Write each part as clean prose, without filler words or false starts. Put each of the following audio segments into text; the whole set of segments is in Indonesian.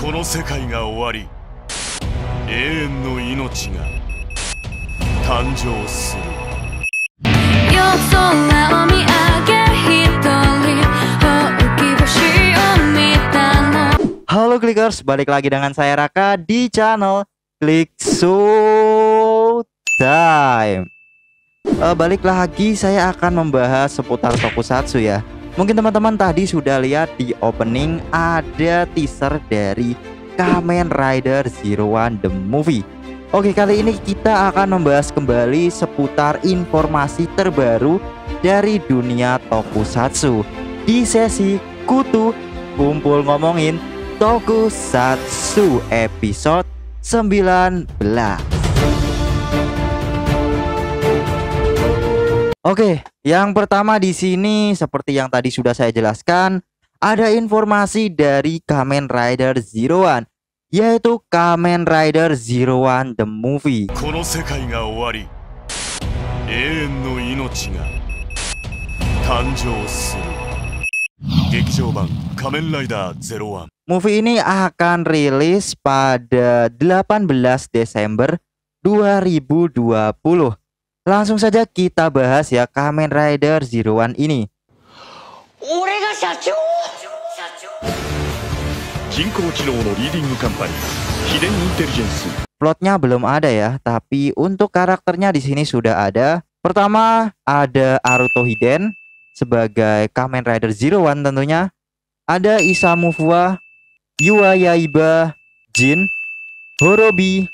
この世界が終わり、永遠の命が誕生する。夜空を見上げ一人ほうき星を見たの。Halo Clickers, balik lagi dengan saya Raka di channel Click Showtime. Balik lagi, saya akan membahas seputar tokusatsu ya. Mungkin teman-teman tadi sudah lihat di opening ada teaser dari Kamen Rider Zero One The Movie. Oke, kali ini kita akan membahas kembali seputar informasi terbaru dari dunia tokusatsu di sesi Kutu Kumpul Ngomongin Tokusatsu episode 19. Oke, yang pertama di sini seperti yang tadi sudah saya jelaskan, ada informasi dari Kamen Rider Zero One, yaitu Kamen Rider Zero One The Movie. この世界が終わり、永遠の命が誕生する。劇場版仮面ライダーゼロワン。 Movie ini akan rilis pada 18 Desember 2020. Langsung saja kita bahas ya Kamen Rider Zero One ini. 俺が社長。人工知能のリーディングカンパニー、秘伝インテリジェンス。 Plotnya belum ada ya, tapi untuk karakternya di sini sudah ada. Pertama ada Aruto Hiden sebagai Kamen Rider Zero One tentunya. Ada Isamu Fuwa, Yua Yaiba, Jin, Horobi,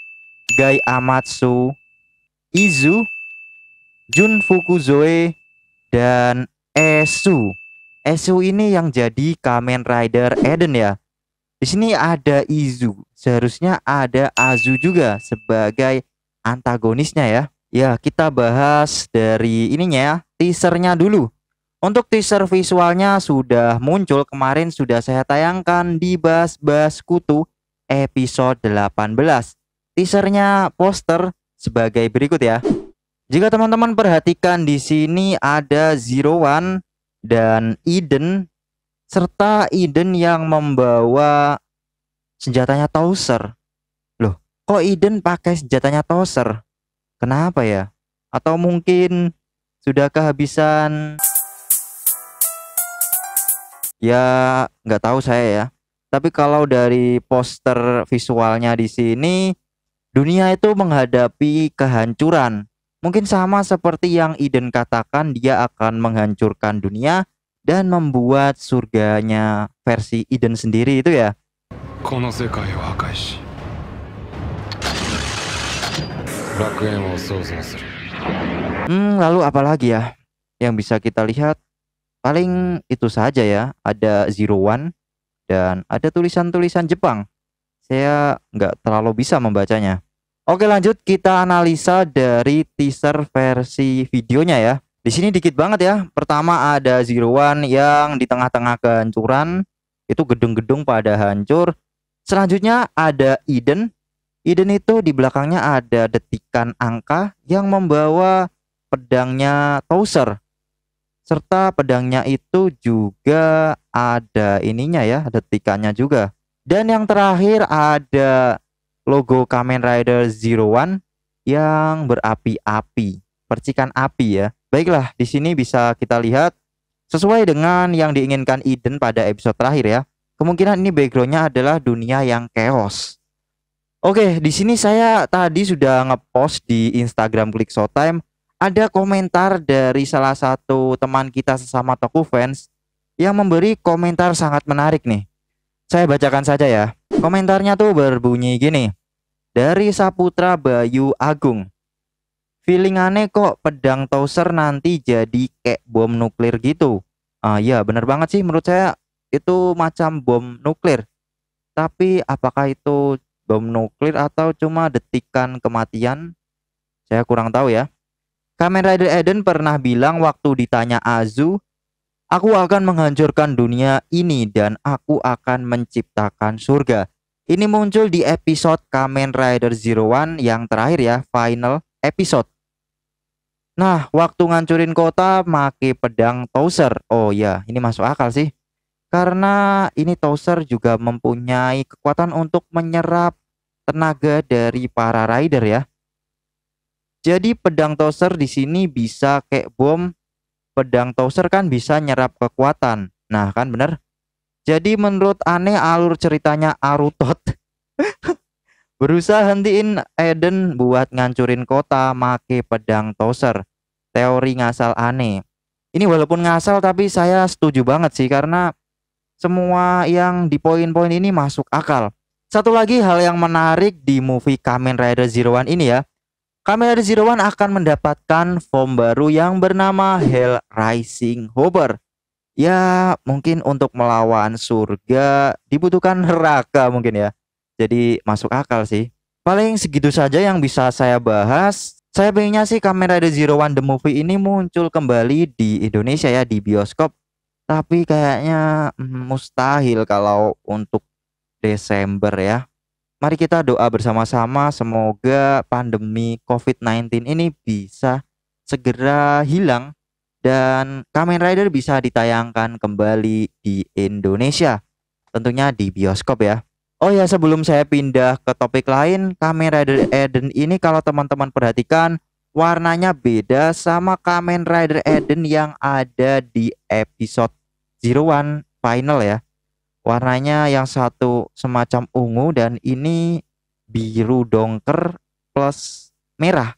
Gai Amatsu, Izu, Jun Fukuzoe, dan Esu. Esu ini yang jadi Kamen Rider Eden ya. Di sini ada Izu, seharusnya ada Azu juga sebagai antagonisnya ya. Ya, kita bahas dari ininya ya, teasernya dulu. Untuk teaser visualnya sudah muncul kemarin, sudah saya tayangkan di Bas-Bas Kutu episode 18. Teasernya poster sebagai berikut ya. Jika teman-teman perhatikan di sini ada Zero One dan Eden, serta Eden yang membawa senjatanya Towser. Loh, kok Eden pakai senjatanya Towser? Kenapa ya? Atau mungkin sudah kehabisan? Ya, nggak tahu saya ya. Tapi kalau dari poster visualnya di sini, dunia itu menghadapi kehancuran. Mungkin sama seperti yang Eden katakan, dia akan menghancurkan dunia dan membuat surganya versi Eden sendiri itu ya. Lalu apa lagi ya yang bisa kita lihat? Paling itu saja ya. Ada Zero One dan ada tulisan-tulisan Jepang. Saya nggak terlalu bisa membacanya. Oke, lanjut kita analisa dari teaser versi videonya ya. Di sini dikit banget ya. Pertama ada Zero One yang di tengah-tengah kehancuran, itu gedung-gedung pada hancur. Selanjutnya ada Eden. Eden itu di belakangnya ada detikan angka yang membawa pedangnya Towser. Serta pedangnya itu juga ada ininya ya, detikannya juga. Dan yang terakhir ada logo Kamen Rider Zero One yang berapi-api, percikan api ya. Baiklah, di sini bisa kita lihat sesuai dengan yang diinginkan Eden pada episode terakhir ya. Kemungkinan ini backgroundnya adalah dunia yang chaos. Oke, di sini saya tadi sudah ngepost di Instagram Click Showtime. Ada komentar dari salah satu teman kita sesama Toku fans yang memberi komentar sangat menarik nih. Saya bacakan saja ya. Komentarnya tuh berbunyi gini. Dari Saputra Bayu Agung. Feeling aneh kok pedang Towser nanti jadi kayak bom nuklir gitu. Ya bener banget sih, menurut saya itu macam bom nuklir. Tapi apakah itu bom nuklir atau cuma detikan kematian? Saya kurang tahu ya. Kamen Rider Eden pernah bilang waktu ditanya Azu, aku akan menghancurkan dunia ini dan aku akan menciptakan surga. Ini muncul di episode Kamen Rider Zero One yang terakhir ya, final episode. Nah, waktu ngancurin kota make pedang Towser. Oh ya, ini masuk akal sih. karena ini Tozer juga mempunyai kekuatan untuk menyerap tenaga dari para rider ya. Jadi pedang Tozer di sini bisa kayak bom. Pedang Tozer kan bisa nyerap kekuatan. Nah, kan bener. Jadi menurut aneh alur ceritanya Arutot berusaha hentiin Eden buat ngancurin kota make pedang Tozer. Teori ngasal aneh. Ini walaupun ngasal tapi saya setuju banget sih karena semua yang di poin-poin ini masuk akal. Satu lagi hal yang menarik di movie Kamen Rider Zero One ini ya. Kamen Rider Zero One akan mendapatkan form baru yang bernama Hell Rising Hopper. Ya, mungkin untuk melawan surga dibutuhkan neraka mungkin ya. Jadi masuk akal sih. Paling segitu saja yang bisa saya bahas. Saya pengennya sih Kamen Rider Zero One The Movie ini muncul kembali di Indonesia ya, di bioskop. Tapi kayaknya mustahil kalau untuk Desember ya. Mari kita doa bersama-sama semoga pandemi COVID-19 ini bisa segera hilang dan Kamen Rider bisa ditayangkan kembali di Indonesia. Tentunya di bioskop ya. Oh ya, sebelum saya pindah ke topik lain, Kamen Rider Eden ini kalau teman-teman perhatikan warnanya beda sama Kamen Rider Eden yang ada di episode Zero One Final ya. Warnanya yang satu semacam ungu dan ini biru dongker plus merah.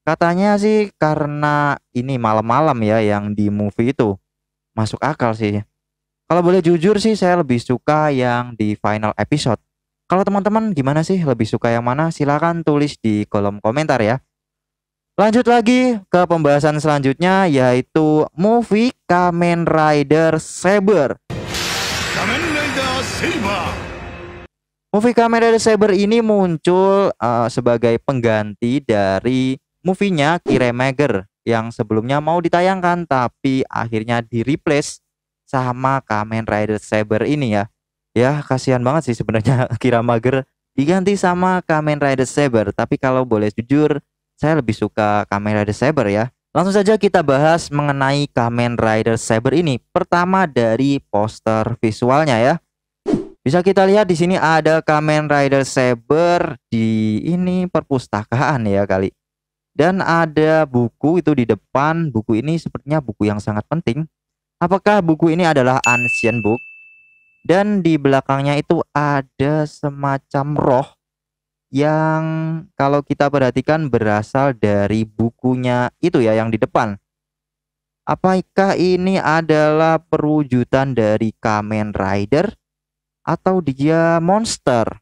Katanya sih karena ini malam-malam ya yang di movie itu. Masuk akal sih. Kalau boleh jujur sih saya lebih suka yang di final episode. Kalau teman-teman gimana sih, lebih suka yang mana? Silahkan tulis di kolom komentar ya. Lanjut lagi ke pembahasan selanjutnya yaitu movie Kamen Rider Saber. Kamen Rider Saber. Movie Kamen Rider Saber ini muncul sebagai pengganti dari movie-nya Kiramager yang sebelumnya mau ditayangkan tapi akhirnya di-replace sama Kamen Rider Saber ini ya. Ya, kasihan banget sih sebenarnya Kiramager diganti sama Kamen Rider Saber, tapi kalau boleh jujur saya lebih suka Kamen Rider Saber ya. Langsung saja kita bahas mengenai Kamen Rider Saber ini. Pertama dari poster visualnya ya. Bisa kita lihat di sini ada Kamen Rider Saber di ini perpustakaan ya kali. Dan ada buku itu di depan. Buku ini sepertinya buku yang sangat penting. Apakah buku ini adalah ancient book? Dan di belakangnya itu ada semacam roh yang kalau kita perhatikan berasal dari bukunya itu ya yang di depan. Apakah ini adalah perwujudan dari Kamen Rider atau dia monster?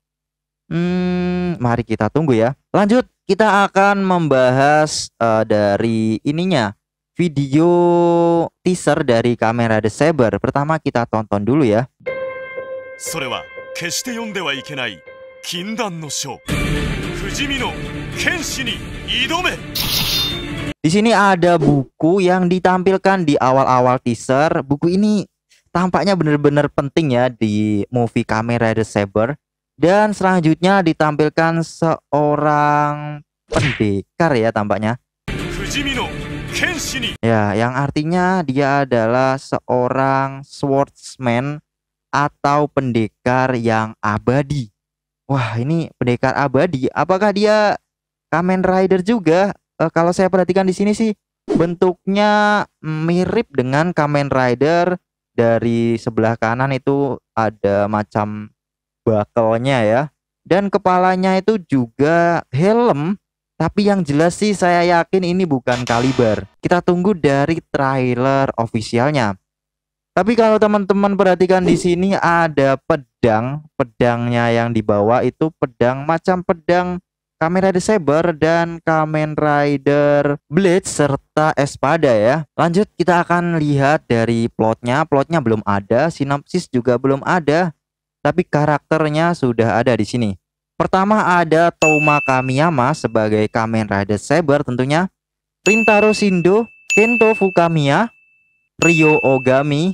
Mari kita tunggu ya. Lanjut, kita akan membahas dari ininya video teaser dari Kamen Rider Saber. Pertama kita tonton dulu ya. それは決して読んではいけない禁断の書不死身の剣士に挑め。 Di sini ada buku yang ditampilkan di awal-awal teaser. Buku ini tampaknya benar-benar penting ya di movie Kamen Rider Saber. Dan selanjutnya ditampilkan seorang pendekar ya tampaknya. 不死身の剣士に Ya, yang artinya dia adalah seorang swordsman atau pendekar yang abadi. Wah, ini pendekar abadi. Apakah dia Kamen Rider juga? Kalau saya perhatikan di sini sih bentuknya mirip dengan Kamen Rider. Dari sebelah kanan itu ada macam bakelnya ya. Dan kepalanya itu juga helm. Tapi yang jelas sih saya yakin ini bukan kaliber. Kita tunggu dari trailer officialnya. Tapi kalau teman-teman perhatikan di sini ada pedang. Pedangnya yang dibawa itu pedang macam pedang Kamen Rider Saber dan Kamen Rider Blade serta Espada ya. Lanjut kita akan lihat dari plotnya. Plotnya belum ada, sinopsis juga belum ada. Tapi karakternya sudah ada di sini. Pertama ada Touma Kamiyama sebagai Kamen Rider Saber tentunya. Rintaro Shindo, Kento Fukamiya, Ryo Ogami,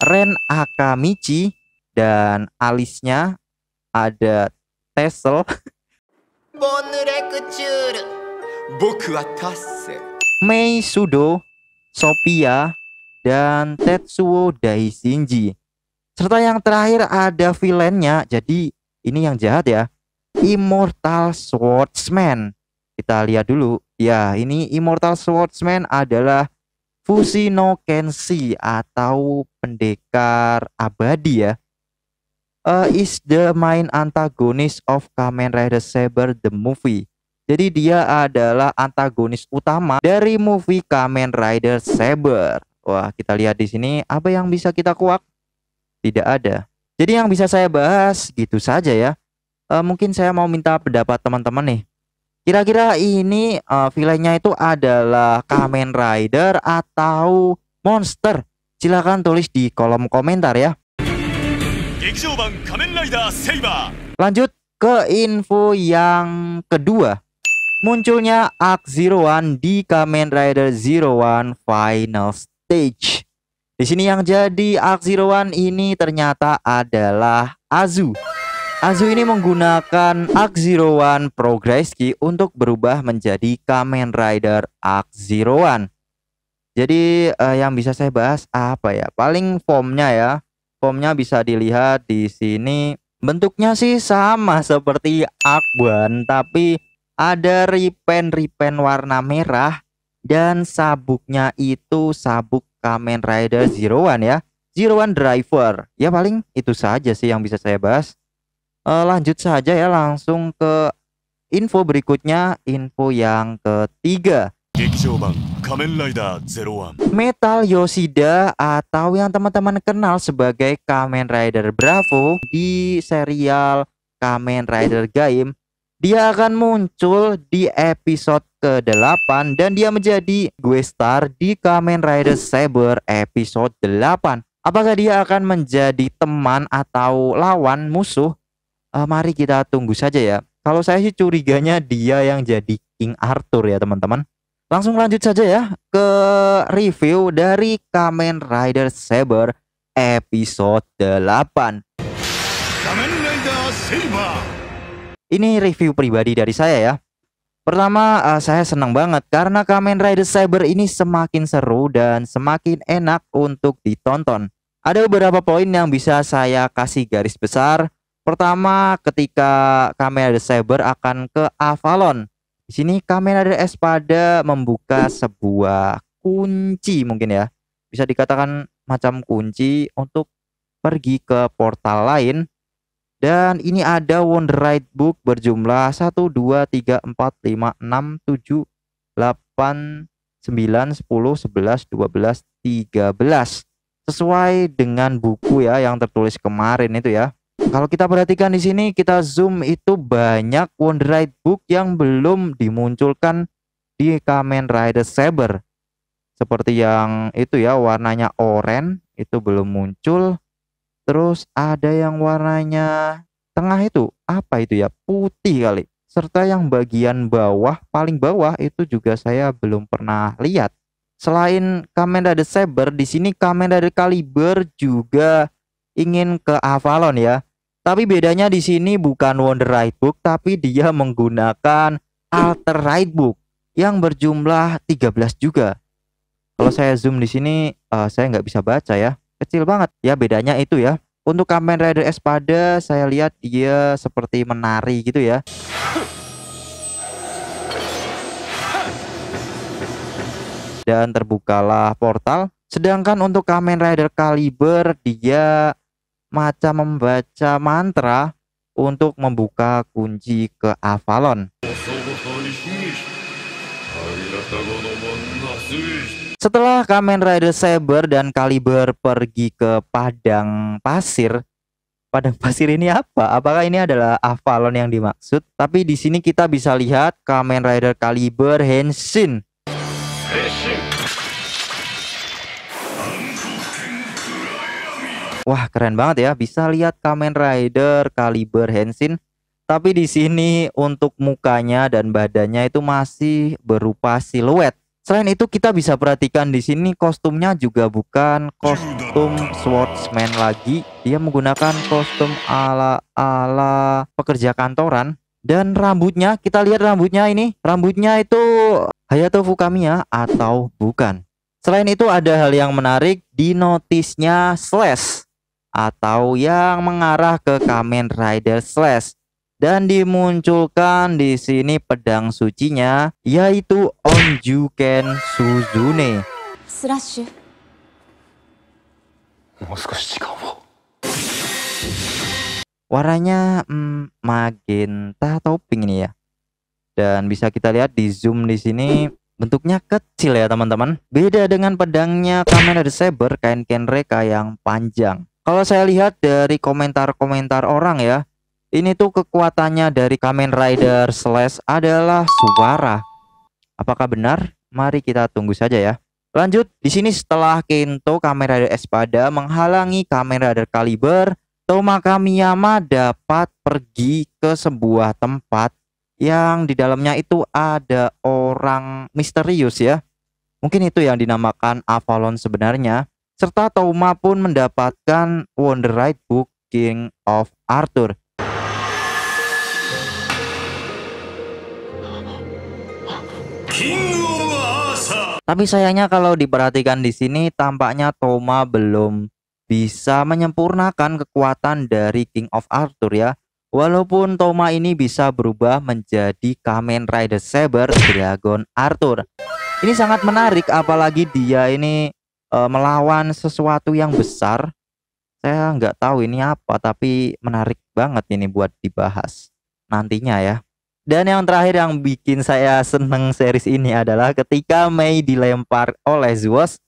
Ren Akamichi, dan alisnya ada Tessel, ボヌレクチュール僕はタッセ Mei Sudo, Sophia, dan Tetsuo Daishinji. Serta yang terakhir ada villainnya. Jadi ini yang jahat ya. Immortal Swordsman. Kita lihat dulu. Ya, ini Immortal Swordsman adalah Fusino Kenshi atau pendekar abadi ya. Is the main antagonist of Kamen Rider Saber the movie. Jadi dia adalah antagonis utama dari movie Kamen Rider Saber. Wah, kita lihat di sini apa yang bisa kita kuak? Tidak ada. Jadi yang bisa saya bahas gitu saja ya. Mungkin saya mau minta pendapat teman-teman nih. Kira-kira ini villainnya itu adalah Kamen Rider atau monster? Silahkan tulis di kolom komentar ya. 劇場版仮面ライダーセイバー Lanjut ke info yang kedua. Munculnya Arc Zero One di Kamen Rider Zero One Final Stage. Di sini yang jadi Arc Zero One ini ternyata adalah Azu. Azu ini menggunakan Arc Zero One Progress Key untuk berubah menjadi Kamen Rider Arc Zero One. Jadi yang bisa saya bahas apa ya? Paling formnya ya. Formnya bisa dilihat di sini. Bentuknya sih sama seperti Arc One, tapi ada ripen warna merah dan sabuknya itu sabuk Kamen Rider Zero One ya. Zero One Driver. Ya paling itu saja sih yang bisa saya bahas. Lanjut saja ya langsung ke info berikutnya, info yang ketiga. 劇場版仮面ライダー01 Metal Yoshida atau yang teman-teman kenal sebagai Kamen Rider Bravo di serial Kamen Rider Gaim, dia akan muncul di episode ke-8 dan dia menjadi guest star di Kamen Rider Saber episode 8. Apakah dia akan menjadi teman atau lawan musuh? Mari kita tunggu saja ya. Kalau saya sih curiganya dia yang jadi King Arthur ya teman-teman. Langsung lanjut saja ya ke review dari Kamen Rider Saber episode 8. 仮面ライダーセイバー Ini review pribadi dari saya ya. Pertama, saya senang banget karena Kamen Rider Saber ini semakin seru dan semakin enak untuk ditonton. Ada beberapa poin yang bisa saya kasih garis besar. Pertama, ketika Kamen Rider Saber akan ke Avalon. Di sini Kamen Rider Espada membuka sebuah kunci mungkin ya. Bisa dikatakan macam kunci untuk pergi ke portal lain. Dan ini ada Wonderite Book berjumlah 1, 2, 3, 4, 5, 6, 7, 8, 9, 10, 11, 12, 13. Sesuai dengan buku ya yang tertulis kemarin itu ya. Kalau kita perhatikan di sini, kita zoom itu banyak Wonderite Book yang belum dimunculkan di Kamen Rider Saber. Seperti yang itu ya, warnanya oranye itu belum muncul. Terus ada yang warnanya tengah itu, apa itu ya? Putih kali. Serta yang bagian bawah, paling bawah itu juga saya belum pernah lihat. Selain Kamen Rider Saber, di sini Kamen Rider Caliber juga ingin ke Avalon ya. Tapi bedanya di sini bukan Wonderite Book, tapi dia menggunakan Alterite Book yang berjumlah 13 juga. Kalau saya zoom di sini, saya nggak bisa baca ya, kecil banget. Ya bedanya itu ya. Untuk Kamen Rider Espada, saya lihat dia seperti menari gitu ya. Dan terbukalah portal. Sedangkan untuk Kamen Rider Caliber, dia macam membaca mantra untuk membuka kunci ke Avalon. Setelah Kamen Rider Saber dan Caliber pergi ke padang pasir. Padang pasir ini apa? Apakah ini adalah Avalon yang dimaksud? Tapi di sini kita bisa lihat Kamen Rider Caliber Henshin. Wah, keren banget ya, bisa lihat Kamen Rider Caliber Henshin. Tapi di sini untuk mukanya dan badannya itu masih berupa siluet. Selain itu kita bisa perhatikan di sini kostumnya juga bukan kostum swordsman lagi. Dia menggunakan kostum ala pekerja kantoran. Dan rambutnya, kita lihat rambutnya ini. Rambutnya itu Hayato Fukamiya atau bukan. Selain itu ada hal yang menarik di notisnya slash. atau yang mengarah ke Kamen Rider Slash. Dan dimunculkan di sini pedang sucinya, yaitu Onjuken Suzune. スラッシュ Warnanya magenta atau pink ini ya. Dan bisa kita lihat di zoom di sini bentuknya kecil ya teman-teman. Beda dengan pedangnya Kamen Rider Saber Kain Kenreka yang panjang. Kalau saya lihat dari komentar-komentar orang ya, ini tuh kekuatannya dari Kamen Rider Slash adalah suara. Apakah benar? Mari kita tunggu saja ya. Lanjut, di sini setelah Kento Kamen Rider Espada menghalangi Kamen Rider Caliber, Toma Kamiyama dapat pergi ke sebuah tempat yang di dalamnya itu ada orang misterius ya. Mungkin itu yang dinamakan Avalon sebenarnya. Serta Toma pun mendapatkan Wonderite Book King of Arthur. Tapi sayangnya kalau diperhatikan di sini tampaknya Toma belum bisa menyempurnakan kekuatan dari King of Arthur ya. Walaupun Toma ini bisa berubah menjadi Kamen Rider Saber Dragon Arthur. Ini sangat menarik apalagi dia ini melawan sesuatu yang besar. Saya nggak tahu ini apa tapi menarik banget ini buat dibahas nantinya ya. Dan yang terakhir yang bikin saya seneng series ini adalah ketika Mei dilempar oleh Zeus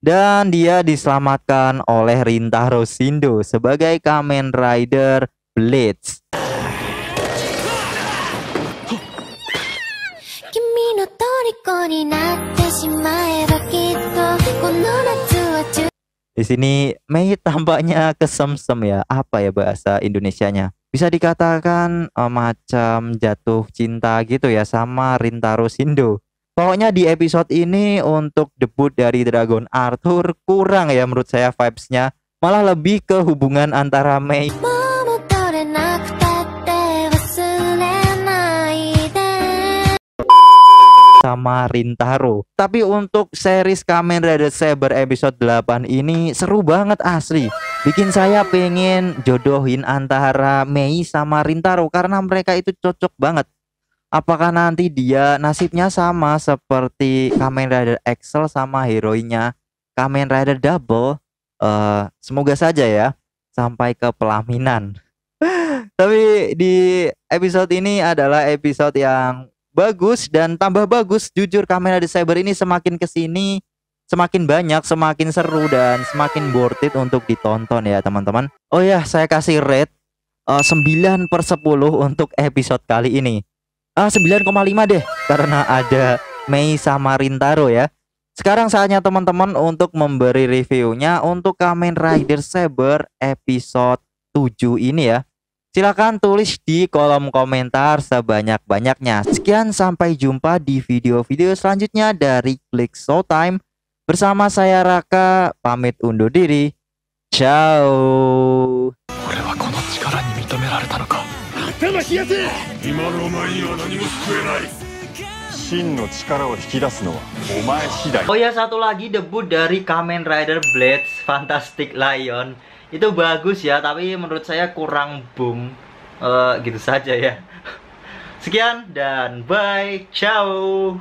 dan dia diselamatkan oleh Rintaro Shindo sebagai Kamen Rider Blades. Di sini Mei tampaknya kesemsem ya, apa ya bahasa Indonesianya? Bisa dikatakan macam jatuh cinta gitu ya sama Rintaro Shindo. Pokoknya di episode ini untuk debut dari Dragon Arthur kurang ya menurut saya vibes-nya. Malah lebih ke hubungan antara Mei sama Rintaro. Tapi untuk series Kamen Rider Saber episode 8 ini seru banget asli. Bikin saya pengen jodohin antara Mei sama Rintaro karena mereka itu cocok banget. Apakah nanti dia nasibnya sama seperti Kamen Rider Excel sama heroinya Kamen Rider Double? Semoga saja ya sampai ke pelaminan. Tapi di episode ini adalah episode yang bagus dan tambah bagus. Jujur Kamen Rider Saber ini semakin kesini semakin banyak, semakin seru dan semakin worth it untuk ditonton ya teman-teman. Oh ya, saya kasih rate 9/10 untuk episode kali ini. 9,5 deh karena ada Mei sama Rintaro ya. Sekarang saatnya teman-teman untuk memberi reviewnya untuk Kamen Rider Saber episode 7 ini ya. Silahkan tulis di kolom komentar sebanyak-banyaknya. Sekian, sampai jumpa di video-video selanjutnya dari Click Showtime. Bersama saya Raka, pamit undur diri. Ciao. 今のお前には何も救えない。真の力を引き出すのはお前次第。 Oh ya, satu lagi debut dari Kamen Rider Blades Fantastic Lion. Itu bagus ya, tapi menurut saya kurang boom. Gitu saja ya. Sekian dan bye. Ciao.